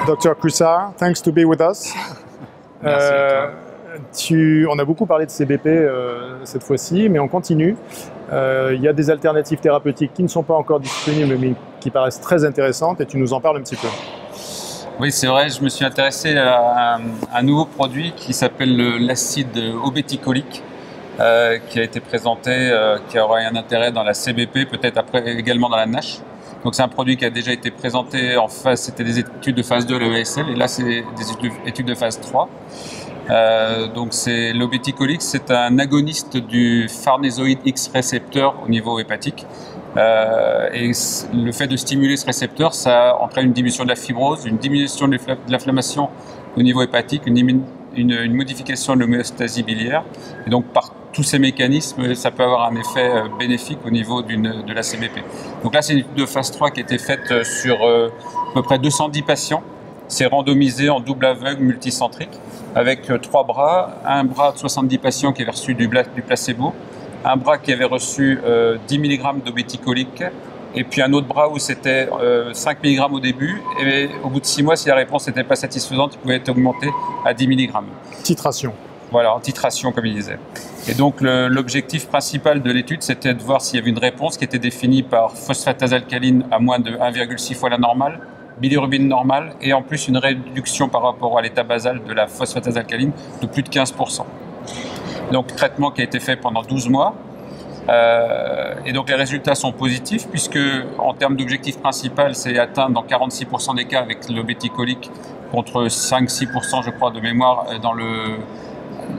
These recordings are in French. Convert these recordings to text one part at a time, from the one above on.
Dr. Cussard, thanks to be with us. Merci à toi. On a beaucoup parlé de CBP cette fois-ci, mais on continue. Il y a des alternatives thérapeutiques qui ne sont pas encore disponibles, mais qui paraissent très intéressantes, et tu nous en parles un petit peu. Oui, c'est vrai, je me suis intéressé à un nouveau produit qui s'appelle l'acide obéticolique, qui a été présenté, qui aura un intérêt dans la CBP, peut-être après également dans la NASH. Donc c'est un produit qui a déjà été présenté en phase, c'était des études de phase 2 à l'ESL, et là c'est des études de phase 3. Donc l'obéticolique, c'est un agoniste du farnésoïde X récepteur au niveau hépatique. Et le fait de stimuler ce récepteur, ça entraîne une diminution de la fibrose, une diminution de l'inflammation au niveau hépatique, une modification de l'homéostasie biliaire. Et donc par tous ces mécanismes, ça peut avoir un effet bénéfique au niveau de la CBP. Donc là, c'est une étude de phase 3 qui a été faite sur à peu près 210 patients. C'est randomisé en double aveugle multicentrique avec 3 bras, un bras de 70 patients qui avaient reçu du placebo, un bras qui avait reçu 10 mg d'obéticolique, et puis un autre bras où c'était 5 mg au début, et au bout de 6 mois, si la réponse n'était pas satisfaisante, il pouvait être augmenté à 10 mg. Titration. Voilà, en titration, comme il disait. Et donc, l'objectif principal de l'étude, c'était de voir s'il y avait une réponse qui était définie par phosphatase alcaline à moins de 1,6 fois la normale, bilirubine normale, et en plus une réduction par rapport à l'état basal de la phosphatase alcaline de plus de 15%. Donc, traitement qui a été fait pendant 12 mois. Et donc, les résultats sont positifs, puisque en termes d'objectif principal, c'est atteint dans 46% des cas avec l'obéticolique, contre 5-6% je crois de mémoire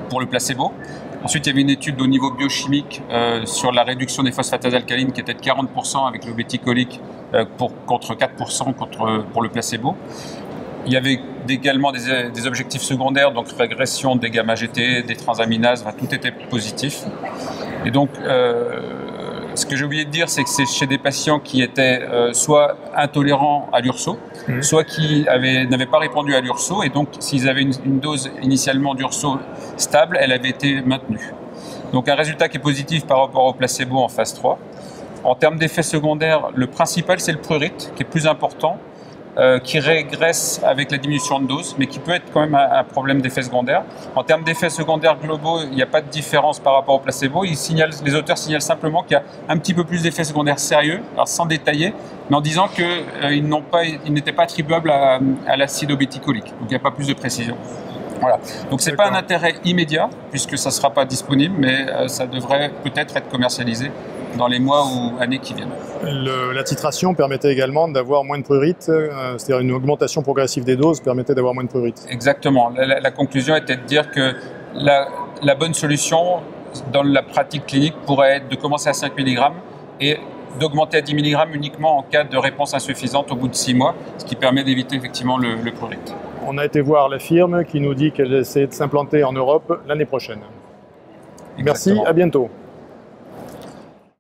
pour le placebo. Ensuite, il y avait une étude au niveau biochimique sur la réduction des phosphatases alcalines qui était de 40% avec l'obéticolique contre 4% pour le placebo. Il y avait également des objectifs secondaires, donc régression des gamma-GT, des transaminases, tout était positif. Et donc, ce que j'ai oublié de dire, c'est que c'est chez des patients qui étaient soit intolérants à l'urso, soit qui n'avaient pas répondu à l'urso, et donc s'ils avaient une dose initialement d'urso stable, elle avait été maintenue. Donc un résultat qui est positif par rapport au placebo en phase 3. En termes d'effets secondaires, le principal c'est le prurite, qui est plus important, qui régresse avec la diminution de dose, mais qui peut être quand même un problème d'effets secondaires. En termes d'effets secondaires globaux, il n'y a pas de différence par rapport au placebo. Les auteurs signalent simplement qu'il y a un petit peu plus d'effets secondaires sérieux, alors sans détailler, mais en disant qu'ils n'étaient pas attribuables à l'acide obéticolique. Donc il n'y a pas plus de précision. Voilà. Donc c'est pas un intérêt immédiat, puisque ça ne sera pas disponible, mais ça devrait peut-être être commercialisé dans les mois ou années qui viennent. La titration permettait également d'avoir moins de prurite, c'est-à-dire une augmentation progressive des doses permettait d'avoir moins de prurite. Exactement. La conclusion était de dire que la bonne solution dans la pratique clinique pourrait être de commencer à 5 mg et d'augmenter à 10 mg uniquement en cas de réponse insuffisante au bout de 6 mois, ce qui permet d'éviter effectivement le prurite. On a été voir la firme qui nous dit qu'elle essaie de s'implanter en Europe l'année prochaine. Exactement. Merci, à bientôt.